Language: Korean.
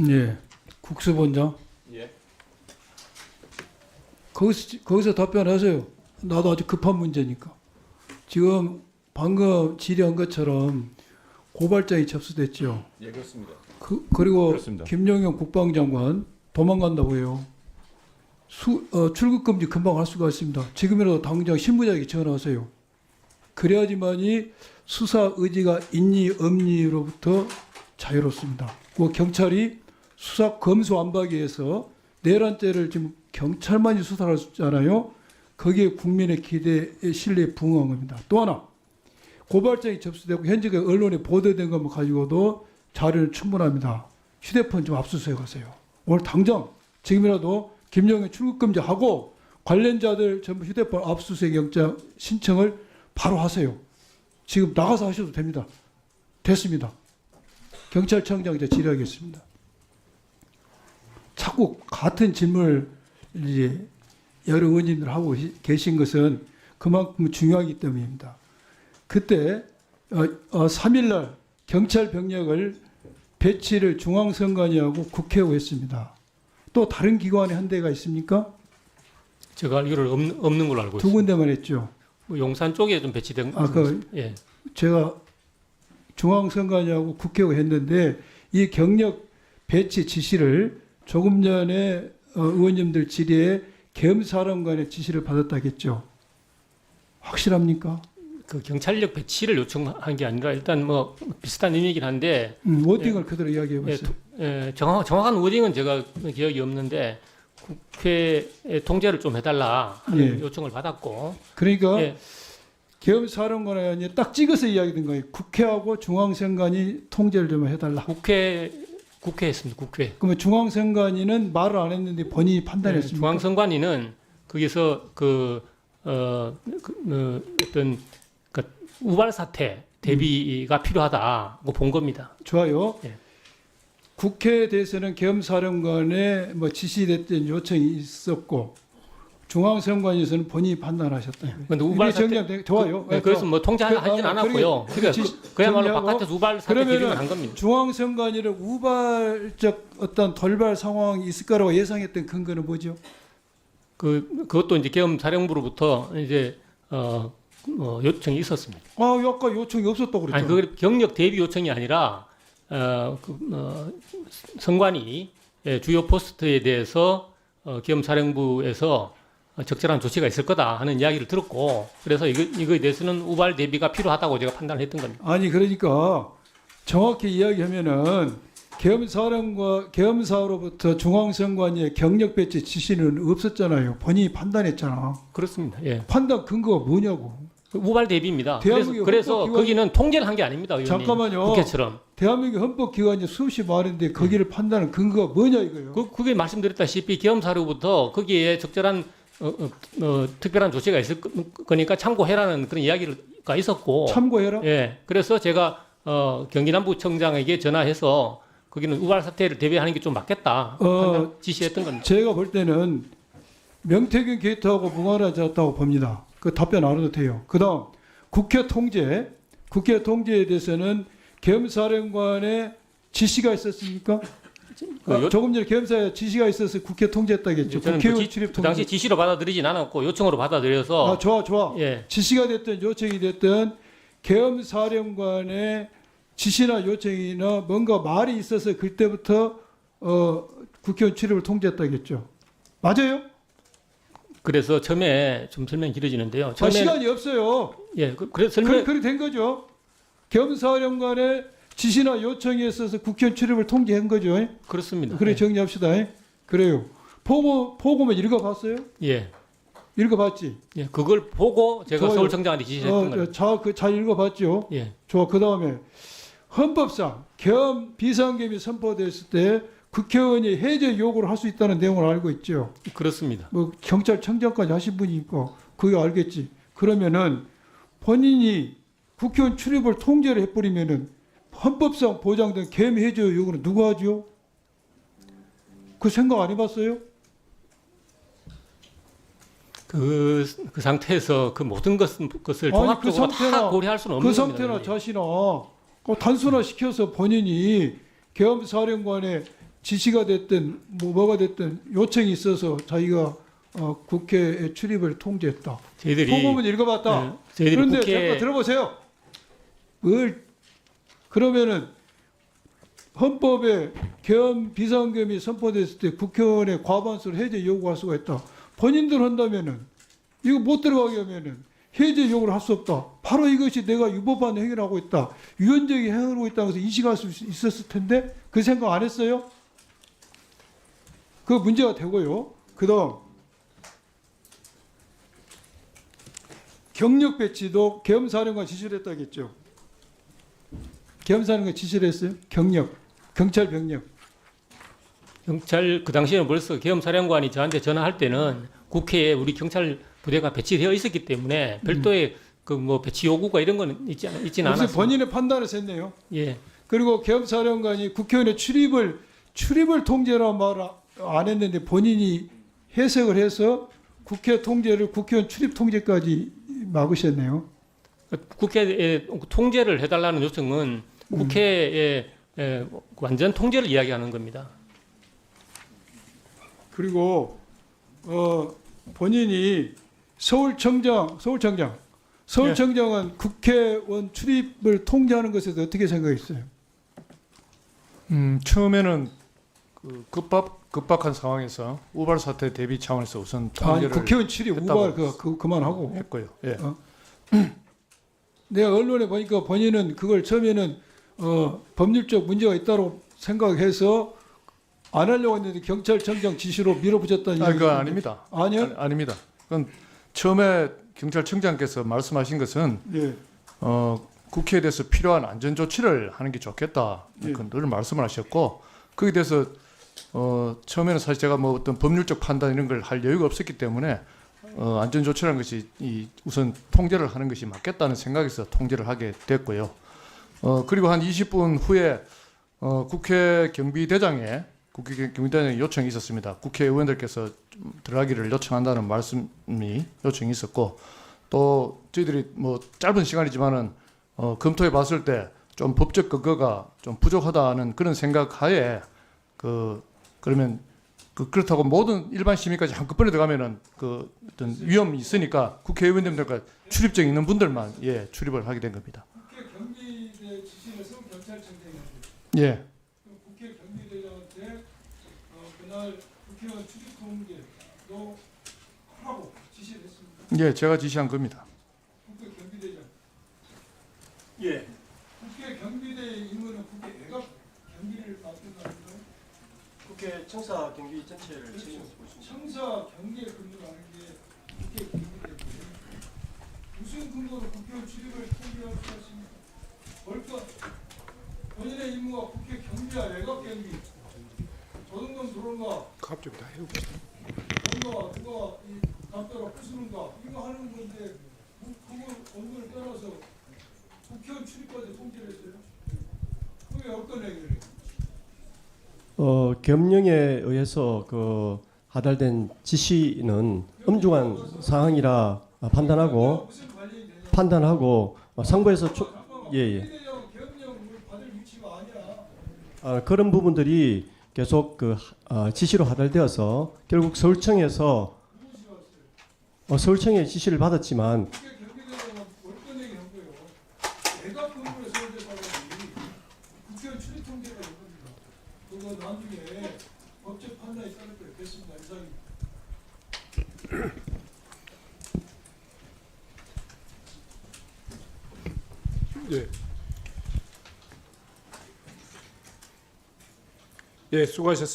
예, 국수본장. 예. 거기서 답변하세요. 나도 아주 급한 문제니까. 지금 방금 질의한 것처럼 고발장이 접수됐죠. 예, 그렇습니다. 그리고 그렇습니다. 김영현 국방장관 도망간다고 해요. 출국 금지 금방 할 수가 있습니다. 지금이라도 당장 실무자에게 전화하세요. 그래야지만이 수사 의지가 있니 없니로부터 자유롭습니다. 그 경찰이 수사 검수 안박위에서 내란죄를 지금 경찰만이 수사를 하잖아요. 거기에 국민의 기대에 신뢰에 부응한 겁니다. 또 하나 고발장이 접수되고 현재 언론에 보도된 것만 가지고도 자료는 충분합니다. 휴대폰 좀 압수수색하세요. 오늘 당장 지금이라도 김영현 출국금지하고 관련자들 전부 휴대폰 압수수색 영장 신청을 바로 하세요. 지금 나가서 하셔도 됩니다. 됐습니다. 경찰청장 이제 질의하겠습니다. 자꾸 같은 질문을 이제 여러 의원님들 하고 계신 것은 그만큼 중요하기 때문입니다. 그때 3일날 경찰 병력을 배치를 중앙선관위하고 국회하고 했습니다. 또 다른 기관에 한 데가 있습니까? 제가 알기로는 없는 걸로 알고 두 있습니다. 군데만 했죠. 뭐 용산 쪽에 좀 배치된. 예. 제가 중앙선관위하고 국회하고 했는데 이 경력 배치 지시를 조금 전에 의원님들 질의에 겸사령관의 지시를 받았다겠죠. 확실합니까? 그 경찰력 배치를 요청한 게 아니라 일단 뭐 비슷한 의미이긴 한데 워딩을 그대로 이야기해 보세요. 정확한 워딩은 제가 기억이 없는데 국회의 통제를 좀 해달라 하는 요청을 받았고. 그러니까 예. 겸사령관에 딱 찍어서 이야기된 거예요. 국회하고 중앙선관위 통제를 좀 해달라. 국회했습니다. 국회. 그러면 중앙선관위는 말을 안 했는데 본인이 판단했습니까? 중앙선관위는 거기서 어떤 우발 사태 대비가 필요하다고 본 겁니다. 좋아요. 예. 국회에 대해서는 겸사령관의 뭐 지시됐던 요청이 있었고 중앙선관위에서는 본인이 판단하셨다. 근데 우발 사태 정리하면 좋아요. 그래서 뭐 통제하진 않았고요. 그야말로 바깥에서 우발 사태 대비를 한 겁니다. 중앙선관위를 우발적 어떤 돌발 상황이 있을 거라고 예상했던 근거는 뭐죠? 그것도 이제 계엄사령부로부터 이제 요청이 있었습니다. 아까 요청이 없었다고 그랬죠. 아니 그 경력 대비 요청이 아니라 선관위 주요 포스트에 대해서 계엄사령부에서 적절한 조치가 있을 거다 하는 이야기를 들었고 그래서 이거에 대해서는 우발 대비가 필요하다고 제가 판단을 했던 겁니다. 아니 그러니까 정확히 이야기하면은 계엄사로부터 중앙선관위의 경력 배치 지시는 없었잖아요. 본인이 판단했잖아. 그렇습니다. 예. 판단 근거가 뭐냐고. 우발 대비입니다. 대한민국 그래서 헌법기관- 거기는 통제를 한 게 아닙니다. 의원님. 잠깐만요. 국회처럼. 대한민국 헌법기관이 수없이 많은데 거기를 판단하는 근거가 뭐냐 이거예요. 그게 말씀드렸다시피 계엄사로부터 거기에 적절한 특별한 조치가 있을 거니까 참고해라는 그런 이야기가 있었고. 참고해라. 예. 그래서 제가 경기남부청장에게 전화해서 거기는 우발 사태를 대비하는 게 좀 맞겠다 지시했던 겁니다. 제가 볼 때는 명태균 게이트하고 무관하다고 봅니다. 그 답변 안 해도 돼요. 그다음 국회 통제에 대해서는 계엄사령관의 지시가 있었습니까? 조금 전에 계엄사에 지시가 있어서 국회 통제했다겠죠. 저는 국회의원 출입 그 통제. 당시 지시로 받아들이진 않았고 요청으로 받아들여서 좋아. 예. 지시가 됐든 요청이 됐든 계엄사령관의 지시나 요청이나 뭔가 말이 있어서 그때부터 국회의원 출입을 통제했다겠죠. 맞아요? 그래서 처음에 좀 설명이 길어지는데요. 시간이 없어요. 예, 그래서 설명 그렇게 된 거죠. 겸사령관의 지시나 요청에 있어서 국회의원 출입을 통제한 거죠. 그렇습니다. 그래 예. 정리합시다. 그래요. 보고만 읽어봤어요? 예. 읽어봤지. 예, 그걸 보고 제가 좋아요. 서울청장한테 지시했던 겁니다. 잘 읽어봤죠. 예. 좋아. 그 다음에 헌법상 계엄 비상계엄이 선포됐을 때 국회의원이 해제 요구를 할 수 있다는 내용을 알고 있죠. 그렇습니다. 뭐 경찰청장까지 하신 분이니까 그게 알겠지. 그러면은 본인이 국회의원 출입을 통제를 해버리면은 헌법상 보장된 계엄 해제 요구는 누가 하죠? 그 생각 안 해봤어요? 그 상태에서 그 모든 것을 종합적으로 다 고려할 수는 없는 그 겁니다. 상태나 자신아 단순화 시켜서 본인이 계엄사령관의 지시가 됐든 뭐가 됐든 요청이 있어서 자기가 국회의 출입을 통제했다. 저희들이 통보문 읽어봤다. 저희들이 그런데 국회 잠깐 들어보세요. 그러면은 헌법에 계엄 비상계엄이 선포됐을 때 국회의원의 과반수로 해제 요구할 수가 있다. 본인들 한다면은 이거 못 들어가게 하면은 해제 요구를 할 수 없다. 바로 이것이 내가 위법한 행위를 하고 있다. 위헌적인 행위를 하고 있다고 해서 인식할 수 있었을 텐데 그 생각 안 했어요? 그 문제가 되고요. 그다음 경력 배치도 계엄사령관 지시를 했다겠죠. 계엄사령관 지시를 했어요. 경찰 병력. 경찰 그 당시에는 벌써 계엄사령관이 저한테 전화할 때는 국회에 우리 경찰 부대가 배치되어 있었기 때문에 별도의 그 뭐 배치 요구가 이런 거는 있지는 무슨 않았습니다. 본인의 판단에서 했네요. 예. 그리고 계엄사령관이 국회의원의 출입을 통제라 말 안 했는데 본인이 해석을 해서 국회 통제를 국회의원 출입 통제까지 막으셨네요. 국회에 통제를 해달라는 요청은 국회의 완전 통제를 이야기하는 겁니다. 그리고 본인이 서울청장은 국회의원 출입을 통제하는 것에 대해서 어떻게 생각했어요? 처음에는 그 급박한 상황에서 우발 사태 대비 차원에서 우선 아니, 통제를 국회의원 출입 했다고 우발 그만하고. 했고요. 예. 내가 언론에 보니까 본인은 그걸 처음에는 법률적 문제가 있다고 생각해서 안 하려고 했는데 경찰청장 지시로 밀어붙였다는 그거 이야기가 아닙니다. 아니요? 아닙니다. 그건 처음에 경찰청장께서 말씀하신 것은 예. 국회에 대해서 필요한 안전 조치를 하는 게 좋겠다. 예. 늘 말씀을 하셨고 거기에 대해서 처음에는 사실 제가 뭐 어떤 법률적 판단 이런 걸 할 여유가 없었기 때문에 안전 조치라는 것이 우선 통제를 하는 것이 맞겠다는 생각에서 통제를 하게 됐고요. 그리고 한 20분 후에 국회 경비대장에 요청이 있었습니다. 국회의원들께서 좀 들어가기를 요청한다는 말씀이 요청이 있었고 또 저희들이 뭐 짧은 시간이지만은 검토해 봤을 때 좀 법적 근거가 좀 부족하다는 그런 생각하에 그러면 그렇다고 모든 일반 시민까지 한꺼번에 들어가면은 그 어떤 위험이 있으니까 국회의원님들과 출입증 있는 분들만 출입을 하게 된 겁니다. 국회 경비대 지시를 서울경찰청장한테. 예. 국회 경비대장한테 그날 국회의원 출입 통제도 하라고 지시를 했습니다. 예, 제가 지시한 겁니다. 국회 경비대장. 예, 국회 경비대의 임무는 국회 애가 경비를 맡는 거 아닌가요? 국회 청사 경비 전체를 책임지고 있습니다. 청사 경계에 근무하는 게 국회 경비대고요. 무슨 근거로 국회의원 출입을 통제할 수 있습니까? 벌써 본인의 임무가 국회 경비와 외곽 경비. 저 정도는 들어온가? 갑자기 다 해요. 누가 이 담벼락 부수는가? 이거 하는 건데 그걸 언론을 떠나서 국회의원 출입까지 통제를 했어요. 그게 어떤 얘기를 해요? 겸령에 의해서 그 하달된 지시는 엄중한 사항이라 판단하고 무슨 관련이 되냐? 판단하고 상부에서 잠깐만. 예. 경비대장 계엄령을 받을 위치가 아니야. 그런 부분들이 계속 지시로 하달되어서 결국 서울청에서 서울청의 지시를 받았지만 국회 경비대장은 어떤 얘기 한 거예요? 내가 근무를 서울대 사람이 국회의원 출입 통제가 된 겁니다. 그거 나중에 법적 판단이 따를 거예요. 됐습니다. 이상입니다. 예, 수고하셨습니다.